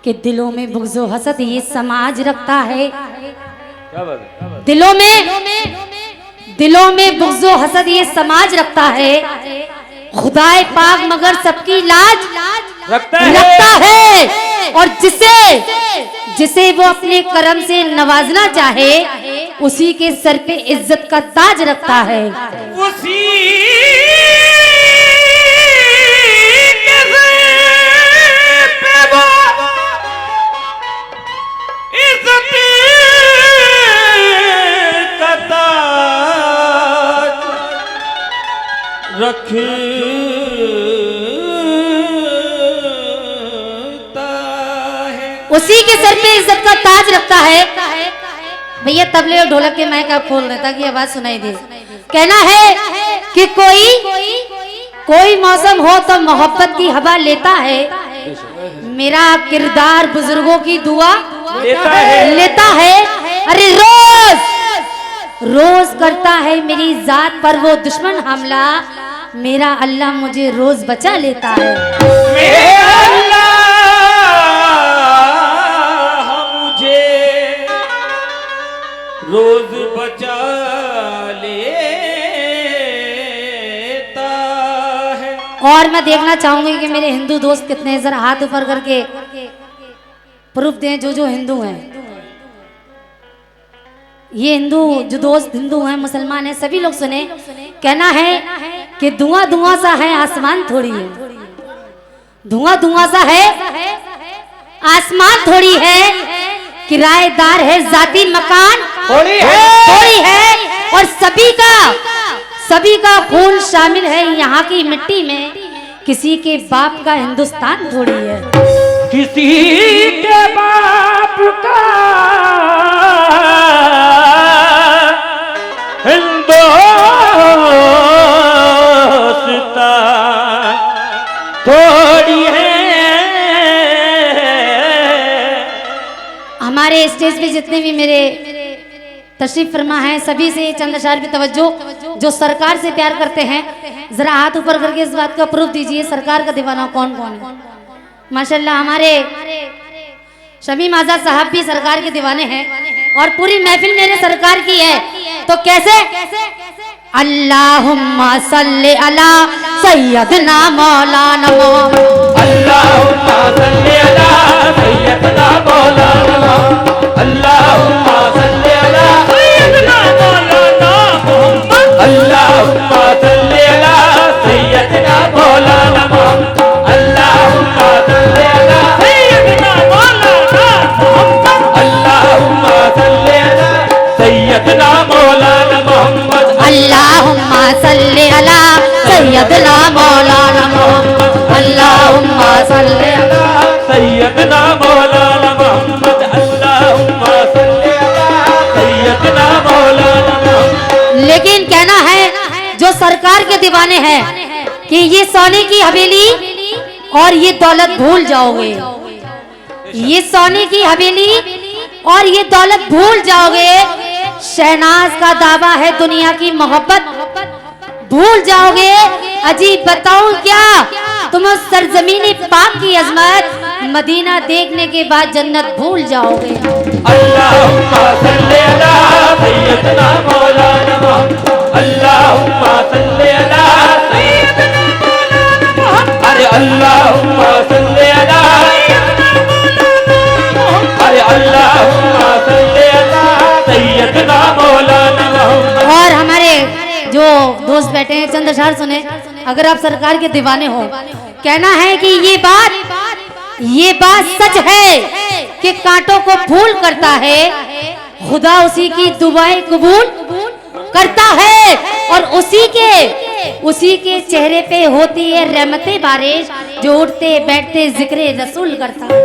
कि दिलों में बुग़्ज़ हसद ये समाज रखता है। क्या बात है? दिलों में बुग़्ज़ हसद ये समाज रखता है। खुदाए पाक मगर सबकी लाज रखता है। और जिसे वो अपने करम से नवाजना चाहे उसी के सर पे इज्जत का ताज रखता है। उसी उसी के सर पे इज्जत का ताज रखता है। भैया तबले और ढोलक के माइक आप खोल रहे ताकि आवाज सुनाई दे। कहना है कि कोई मौसम हो तो मोहब्बत की हवा लेता है। मेरा किरदार बुजुर्गों की दुआ लेता है। अरे रोज करता है मेरी जात पर वो दुश्मन हमला। मेरा अल्लाह मुझे रोज बचा लेता है। मेरा अल्लाह मुझे रोज बचा लेता है। और मैं देखना चाहूंगी कि मेरे हिंदू दोस्त कितने, जरा हाथ ऊपर करके प्रूफ दें जो हिंदू हैं। ये जो दोस्त हिंदू हैं, मुसलमान हैं, सभी लोग सुने। कहना है कि धुआं सा है आसमान थोड़ी है। धुआं सा है आसमान थोड़ी है। किराएदार है जाती मकान थोड़ी है। और सभी का खून शामिल है यहाँ की मिट्टी में। किसी के बाप का हिंदुस्तान थोड़ी है। किसी के बाप का हिंदुस्तान थोड़ी है। हमारे स्टेज पे जितने भी मेरे तशरीफ फरमा हैं सभी से चंद अशार पे तवज्जो। जो सरकार से प्यार करते हैं जरा हाथ ऊपर करके इस बात का प्रूफ दीजिए सरकार का दीवाना कौन कौन है। माशाल्लाह हमारे शमीम आजाद साहब भी सरकार के दीवाने हैं और पूरी महफिल मेरे सरकार की है। तो कैसे अल्लाहुम्मा सल्ली अला सैयदना मौलाना अल्लाहुम्मा सल्ली अला सैयदना मौलाना अल्लाहुम्मा सल्ली अला सैयदना मौलाना अल्लाहुम्मा सल्ली अला सैयदना मौलाना अल्लाहुम्मा सल्ली अला सैयदना मौलाना अल्लाहुम्मा सल्ली अला सैयदना मौलाना मोहम्मद अल्लाहुम्मा सल्ली अला सैयदना मौलाना मोहम्मद अल्लाहुम्मा सल्ली अला सैयदना मौलाना मोहम्मद अल्लाहुम्मा सल्ली अला सैयदना मौलाना मोहम्मद। लेकिन कहना है जो सरकार के दीवाने हैं कि ये सोने की हवेली और ये दौलत भूल जाओगे। ये सोने की हवेली और ये दौलत भूल जाओगे। शहनाज का दावा है दुनिया की मोहब्बत भूल जाओगे। अजीब बताऊं क्या तुम उस सरजमीनी पाक की अजमत मदीना देखने के बाद जन्नत भूल जाओगे। अल्लाहुम्मा सल्ली अला सैयदना मौलाना मोहम्मद अल्लाहुम्मा सल्ली अला सैयदना मौलाना मोहम्मद अरे अल्लाहुम्मा सल्ली अला अरे अल्लाहुम्मा सल्ली अला सैयदना मौलाना मोहम्मद। और हमारे जो दोस्त बैठे हैं चंद अशार सुने। अगर आप सरकार के दीवाने हो कहना है कि ये बात सच है कि कांटों को फूल करता है खुदा उसी की दुआएं कबूल करता है। और उसी के चेहरे पे होती है रहमतें बारिश जो उठते बैठते जिक्रे रसूल करता है।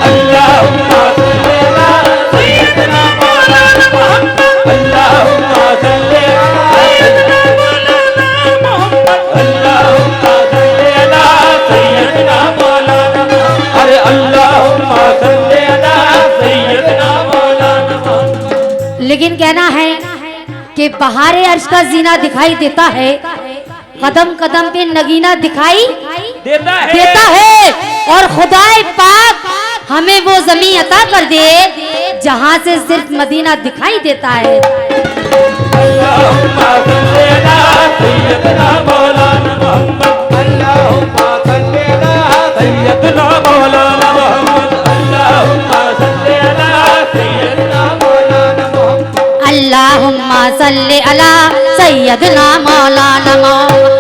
अल्लाहुम्मा सल्ली अला सैयदना मौलाना मोहम्मद अल्लाहुम्मा सल्ली अला सैयदना मौलाना मोहम्मद अल्लाहुम्मा सल्ली अला सैयदना मौलाना अरे अल्लाहुम्मा सल्ली अला सैयदना मौलाना मोहम्मद। लेकिन कहना है कि बहारे अर्श का जीना दिखाई देता है कदम कदम पे नगीना दिखाई देता है। और खुदाए पाक हमें वो जमीन अता कर दे जहाँ से सिर्फ मदीना दिखाई देता है। अल्लाहुम्मा सल्ली अला सय्यदना मौलाना मोहम्मद। अल्लाहुम्मा सल्ली अला सय्यदना मौलाना मोहम्मद। अल्लाहुम्मा सल्ली अला सय्यदना मौलाना मोहम्मद। अल्लाहुम्मा सल्ली अला सय्यदना मौलाना मोहम्मद।